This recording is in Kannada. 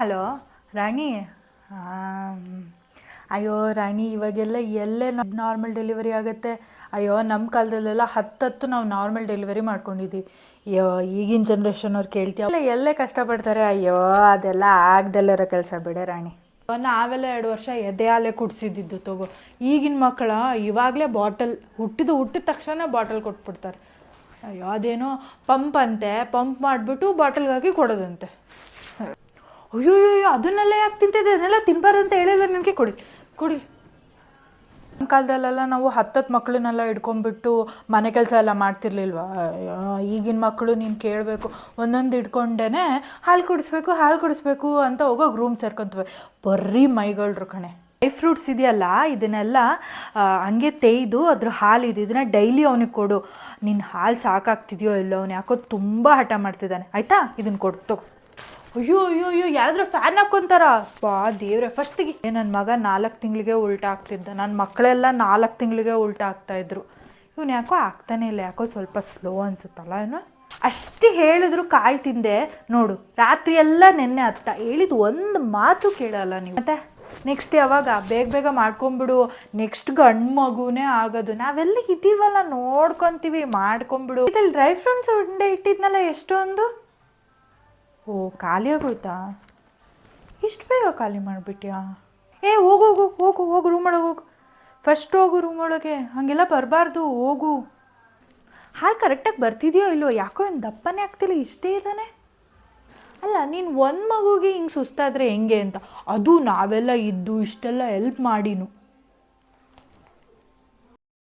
ಹಲೋ ರಾಣಿ. ಅಯ್ಯೋ ರಾಣಿ, ಇವಾಗೆಲ್ಲ ಎಲ್ಲೇ ನಾರ್ಮಲ್ ಡೆಲಿವರಿ ಆಗುತ್ತೆ. ಅಯ್ಯೋ ನಮ್ಮ ಕಾಲದಲ್ಲೆಲ್ಲ ಹತ್ತತ್ತು ನಾವು ನಾರ್ಮಲ್ ಡೆಲಿವರಿ ಮಾಡ್ಕೊಂಡಿದ್ದೀವಿ. ಅಯ್ಯೋ ಈಗಿನ ಜನ್ರೇಷನ್ ಅವ್ರು ಕೇಳ್ತೀವಿ ಎಲ್ಲೇ ಕಷ್ಟಪಡ್ತಾರೆ. ಅಯ್ಯೋ ಅದೆಲ್ಲ ಆಗ್ದಲ್ಲಿರೋ ಕೆಲಸ ಬಿಡೆ ರಾಣಿ. ನಾವೆಲ್ಲ 2 ವರ್ಷ ಎದೆ ಹಾಲೆ ಕುಡಿಸಿದ್ದು ತಗೋ. ಈಗಿನ ಮಕ್ಕಳ ಇವಾಗಲೇ ಬಾಟಲ್ ಹುಟ್ಟಿದ ತಕ್ಷಣ ಬಾಟಲ್ ಕೊಟ್ಬಿಡ್ತಾರೆ. ಅಯ್ಯೋ ಅದೇನೋ ಪಂಪ್ ಅಂತೆ, ಪಂಪ್ ಮಾಡಿಬಿಟ್ಟು ಬಾಟಲ್ಗಾಗಿ ಕೊಡೋದಂತೆ. ಅಯ್ಯೋ ಅದನ್ನೆಲ್ಲ ಯಾಕೆ ತಿಂತಿದ್ದೆ? ಅದನ್ನೆಲ್ಲ ತಿನ್ಬಾರ್ದಂತ ಹೇಳಿಲ್ಲ ನನಗೆ. ಕೊಡಿ ಕೊಡಿ. ನಮ್ಮ ಕಾಲದಲ್ಲೆಲ್ಲ ನಾವು 10 ಮಕ್ಕಳನ್ನೆಲ್ಲ ಹಿಡ್ಕೊಂಡ್ಬಿಟ್ಟು ಮನೆ ಕೆಲಸ ಎಲ್ಲ ಮಾಡ್ತಿರ್ಲಿಲ್ವ? ಈಗಿನ ಮಕ್ಕಳು ನೀನು ಕೇಳಬೇಕು, ಒಂದೊಂದು ಹಿಡ್ಕೊಂಡೇ ಹಾಲು ಕುಡಿಸ್ಬೇಕು ಅಂತ ಹೋಗೋಗಿ ರೂಮ್ ಸೇರ್ಕೊತವೆ. ಬರ್ರೀ ಮೈಗಳ್ರು ಕಣೆ. ಡ್ರೈ ಫ್ರೂಟ್ಸ್ ಇದೆಯಲ್ಲ, ಇದನ್ನೆಲ್ಲ ಹಂಗೆ ತೇಯ್ದು ಅದ್ರ ಹಾಲಿದೆ, ಇದನ್ನು ಡೈಲಿ ಅವನಿಗೆ ಕೊಡು. ನಿನ್ನ ಹಾಲು ಸಾಕಾಗ್ತಿದೆಯೋ ಇಲ್ಲೋ, ಅವನು ಯಾಕೋ ತುಂಬ ಹಠ ಮಾಡ್ತಿದ್ದಾನೆ. ಆಯಿತಾ, ಇದನ್ನು ಕೊಡು ತಗೋ. ಅಯ್ಯೋ ಯಾರಾದ್ರೂ ಫ್ಯಾನ್ ಹಾಕ್ಕೊಂತಾರ? ದೇವ್ರೆ, ಫಸ್ಟಿಗೆ ನನ್ನ ಮಗ 4 ತಿಂಗಳಿಗೆ ಉಲ್ಟಾ ಆಗ್ತಿದ್ದ. ನನ್ನ ಮಕ್ಕಳೆಲ್ಲ 4 ತಿಂಗಳಿಗೆ ಉಲ್ಟಾ ಆಗ್ತಾಯಿದ್ರು. ಇವನು ಯಾಕೋ ಆಗ್ತಾನೆ ಇಲ್ಲ, ಯಾಕೋ ಸ್ವಲ್ಪ ಸ್ಲೋ ಅನ್ಸುತ್ತಲ್ಲ ಇವನು. ಅಷ್ಟು ಹೇಳಿದ್ರು ಕಾಳು ತಿಂದೆ ನೋಡು. ರಾತ್ರಿ ಎಲ್ಲ ನೆನ್ನೆ ಅತ್ತ ಹೇಳಿದ್ದು ಒಂದು ಮಾತು ಕೇಳಲ್ಲ ನೀವು. ಮತ್ತೆ ನೆಕ್ಸ್ಟ್ ಯಾವಾಗ? ಬೇಗ ಮಾಡ್ಕೊಂಬಿಡು. ನೆಕ್ಸ್ಟ್ ಗಂಡು ಮಗುನೇ ಆಗೋದು. ನಾವೆಲ್ಲ ಇದ್ದೀವಲ್ಲ, ನೋಡ್ಕೊತೀವಿ, ಮಾಡ್ಕೊಂಬಿಡು. ಇದ್ರಲ್ಲಿ ಡ್ರೈ ಫ್ರೂಟ್ಸ್ ಉಂಡೆ ಇಟ್ಟಿದ್ನಲ್ಲ ಎಷ್ಟೊಂದು. ಓ, ಖಾಲಿ ಆಗೋಯ್ತಾ? ಇಷ್ಟು ಬೇಗ ಖಾಲಿ ಮಾಡಿಬಿಟ್ಯಾ? ಹೋಗು ರೂಮ್ ಒಳಗೆ ಹೋಗು. ಫಸ್ಟ್ ಹೋಗು ರೂಮ್ ಒಳಗೆ. ಹಾಗೆಲ್ಲ ಬರಬಾರ್ದು, ಹೋಗು. ಹಾಲು ಕರೆಕ್ಟಾಗಿ ಬರ್ತಿದೆಯೋ ಇಲ್ವೋ? ಯಾಕೋ ಏನು ದಪ್ಪನೇ ಆಗ್ತಿಲ್ಲ, ಇಷ್ಟೇ ಇದ್ದಾನೆ. ಅಲ್ಲ, ನೀನು ಒಂದು ಮಗುಗೆ ಹಿಂಗೆ ಸುಸ್ತಾದರೆ ಹೆಂಗೆ ಅಂತ. ಅದು ನಾವೆಲ್ಲ ಇದ್ದು ಇಷ್ಟೆಲ್ಲ ಹೆಲ್ಪ್ ಮಾಡಿನು.